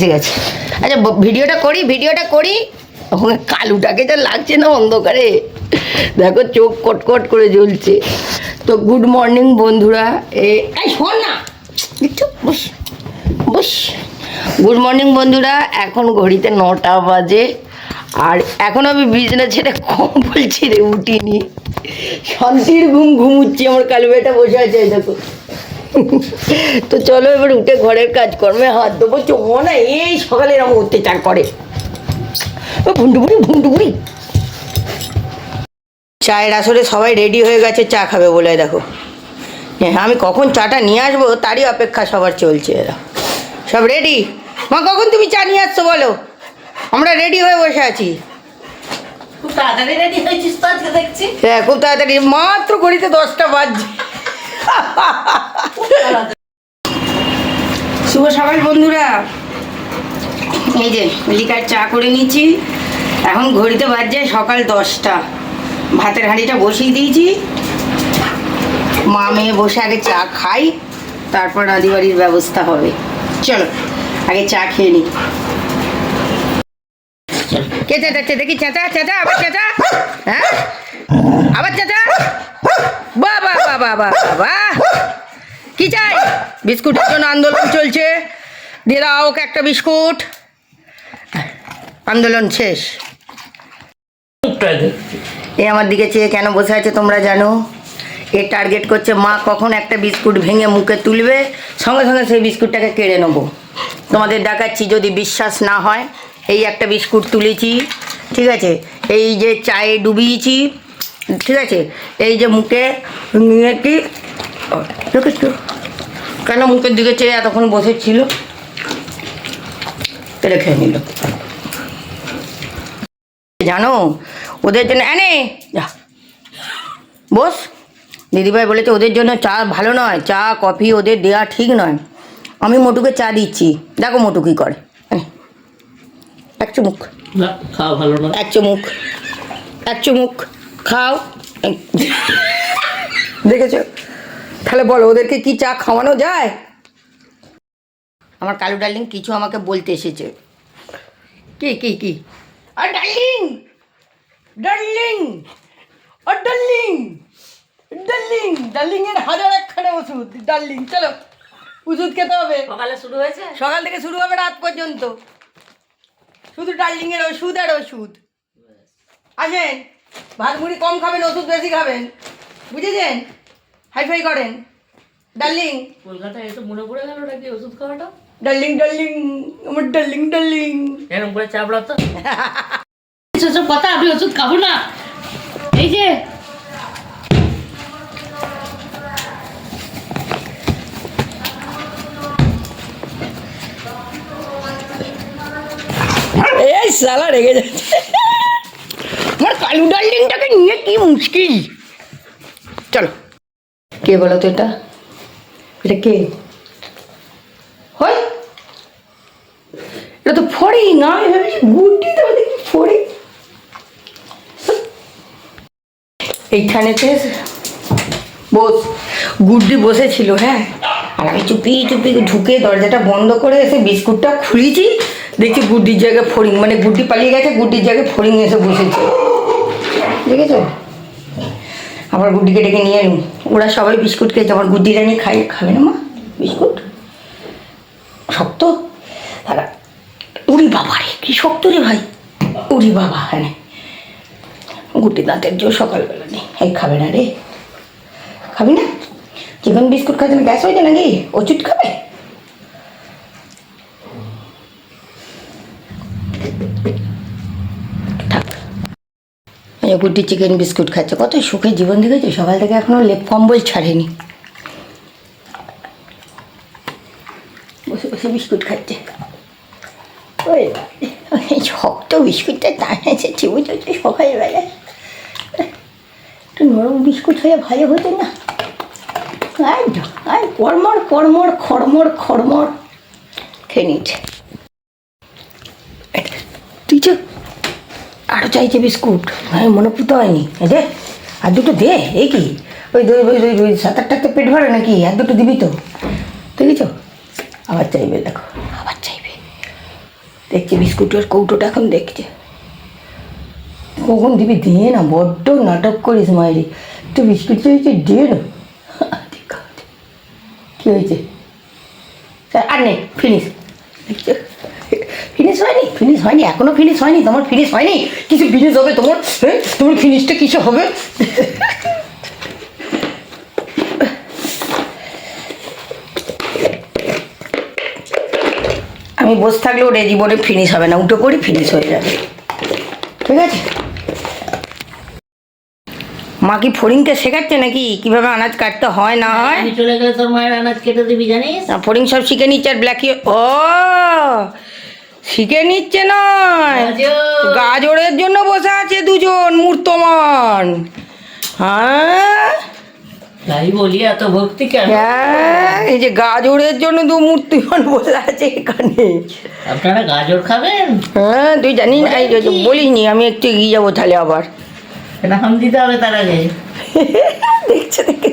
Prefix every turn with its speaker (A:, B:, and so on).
A: ঠিক আছে। আচ্ছা ভিডিওটা করি ওখানে কালুটাকে যা লাগছে না অন্ধকারে, দেখো চোখ কটকট করে জ্বলছে। তো গুড মর্নিং বন্ধুরা, এই শোন না একটু বস বস। গুড মর্নিং বন্ধুরা, এখন ঘড়িতে 9টা বাজে আর এখন আমি বিছানা ছেড়ে কম্বল ছেড়ে উঠিনি, শান্তির ঘুমুচ্ছি। আমার কালু বেটা বসে আছে দেখো। তো চলো এবার উঠে ঘরের কাজকর্মে হাত দেবো। চোখো না এই সকালে এরকম অত্যাচার করে ভুন্ডুপুরি। চায়ের আসরে সবাই রেডি হয়ে গেছে চা খাবে বলে, দেখো হ্যাঁ আমি কখন চাটা নিয়ে আসবো তারই অপেক্ষা সবার চলছে। এরা সব রেডি। মা কখন তুমি চা নিয়ে আসছো বলো, আমরা রেডি হয়ে বসে আছি।
B: খুব তাড়াতাড়ি রেডি হয়েছিস তো আজকে দেখছি।
A: হ্যাঁ খুব তাড়াতাড়ি, মাত্র ঘড়িতে 10টা বাজছে। শুভ সকাল বন্ধুরা, এই যে লিকার চা করে নিচ্ছি। এখন ঘড়িতে বাজছে সকাল 10টা। ভাতের হাঁড়িটা বসিয়ে দিয়েছি, মা মেয়ে বসে আগে চা খাই, তারপর রাঁধিবাড়ির ব্যবস্থা হবে। চলো আগে চা খেয়ে নিই। কে চেঁচাচ্ছে দেখি, চেঁচা আবার চেঁচা, হ্যাঁ আবার চেঁচা। বাবা কি চাই? বিস্কুটের জন্য আন্দোলন চলছে, দিয়ে দাও ওকে একটা বিস্কুট। আন্দোলন শেষ। এ আমার দিকে চেয়ে কেন বসে আছে তোমরা জানো? এ টার্গেট করছে মা কখন একটা বিস্কুট ভেঙে মুখে তুলবে, সঙ্গে সঙ্গে সেই বিস্কুটটাকে কেড়ে নেবো। তোমাদের দেখাচ্ছি, যদি বিশ্বাস না হয় এই একটা বিস্কুট তুলেছি, ঠিক আছে, এই যে চায়ে ডুবিয়েছি, ঠিক আছে, এই যে মুখে নিয়েছি, দেখেছো কেন মুখের দিকে চেয়ে এতক্ষণ বসেছিল, এটা খেয়ে নিল। জানো ওদের জন্য এনে যা বস, দিদিভাই বলেছে ওদের জন্য চা ভালো নয়, চা কফি ওদের দেওয়া ঠিক নয়। আমি মোটুকে চা দিচ্ছি, দেখো মোটু কী করে। এক চুমুক
B: খাওয়া ভালো না,
A: এক চুমুক খাও। দেখেছো? তাহলে বলো ওদেরকে কি চা খাওয়ানো যায়? আমার কালু ডার্লিং কিছু আমাকে বলতে এসেছে। কি আর ডার্লিং এর 1000 একখানা ওষুধ। ডার্লিং চলো ওষুধ খেতে হবে।
B: সকালে শুরু হয়েছে,
A: সকাল থেকে শুরু হবে রাত পর্যন্ত, শুধু ডার্লিং এর ওষুধ আর ওষুধ। আসেন, ভাত মুড়ি কম খাবেন, ওষুধ বেশি খাবেন, বুঝেছেন? হাইফাই করেন। ডার্লিং
B: কলকাতায় এসে মনে পড়ে গেল নাকি ওষুধ খাওয়াটা।
A: ডার্লিং আমার ডার্লিং
B: এরকম করে চাপড়া তো সেসব কথা, আমি ওষুধ খাবো না। এই যে
A: এই শালা রেগে যাচ্ছে। আমার কালু ডার্লিংটাকে নিয়ে কি মুশকিল। চলো, কে বলো তো এটা কে হয়? এটা তো ফড়ি না, আমি ভেবেছি গুড্ডি, তো দেখি ফড়ি। এইখানেতে গুড্ডি বসেছিল, হ্যাঁ, আর আমি চুপি ঢুকে দরজাটা বন্ধ করে এসে বিস্কুটটা খুলেছি, দেখছি গুড্ডির জায়গায় ফড়িং, মানে গুড্ডি পালিয়ে গেছে, গুড্ডির জায়গায় ফড়িং এসে বসেছে, দেখেছো? আবার গুড্ডিকে ডেকে নিয়ে এলুম, ওরা সবাই বিস্কুট খেয়েছে, আমার গুড্ডিরা নিয়ে খাবে না মা বিস্কুট, শক্ত। তারা উড়ি বাবা রে কি শক্ত রে ভাই, উড়ি বাবা। হ্যাঁ গুড্ডি দাঁতের জোর সকালবেলা নেই, এই খাবে না রে, খাবি না? চিকেন বিস্কুট খাচ্ছে না, গ্যাস হয়েছে নাকি? ওষুধ খাবে? থাক, গুড্ডি চিকেন বিস্কুট খাচ্ছে, কত সুখে জীবন দেখেছে, সকাল থেকে এখনো লেপ কম্বল ছাড়েনি, বসে বসে বিস্কুট খাচ্ছে। ওই শক্ত বিস্কুটটা টানেছে বুঝেছে সকালবেলায়, একটু নরম বিস্কুট হয়ে ভালো হতো না। আর খড়মড় খেয়ে নিচ্ছে। তুই যে আরও চাইছে বিস্কুট, হ্যাঁ মনে পুতো হয়নি, দে আর দুটো দে। এই কি ওই 7-8টা তো পেট ভরে নাকি, আর দুটো দিবি তো, দেখেছ? আবার চাইবে, দেখো আবার চাইবে। দেখছি বিস্কুটের কৌটোটা এখন দেখছে। কখন দিবি দিয়ে না, বড্ড নাটক করিস মায়েরি। একটু বিস্কুট চেয়েছি দিয়ে না। কী হয়েছে? আর নেই, ফিনিশ। ফিনিশ হয়নি, ফিনিশ হয়নি, এখনো ফিনিশ হয়নি। তোমার ফিনিশ হয়নি, কিছু ফিনিশ হবে তোমার। হ্যাঁ, তোমার ফিনিশটা কিছু হবে। আমি বসে থাকলেও রে জীবনে ফিনিশ হবে না, উঠে পড়ি ফিনিশ হয়ে যাবে। ঠিক আছে? মা কি ফড়িংকে শেখাচ্ছে নাকি কিভাবে আনাজ কাটতে হয় না হয়?
B: আমি চলে গেলে তোর মায়ের আনাজ কেটে দিবি জানিস?
A: ফড়িং সব শিখে নিচ্ছে আর ব্ল্যাকি ও শিখে নিচ্ছে নয়,
B: গাজর।
A: গাজরের জন্য বসে আছে দুজন মূর্তমান। হ্যাঁ
B: তাই বলি এত ভক্তি কেন?
A: হ্যাঁ, এই যে গাজরের জন্য দু মূর্তিমান বসে আছে এখানে।
B: আপনারা গাজর খাবেন?
A: হ্যাঁ, তুই জানিস না, এই যে বলিসনি, আমি একটু এগিয়ে যাবো তাহলে আবার।
B: নাম দিতে হবে তার আগে।
A: দেখছে দেখে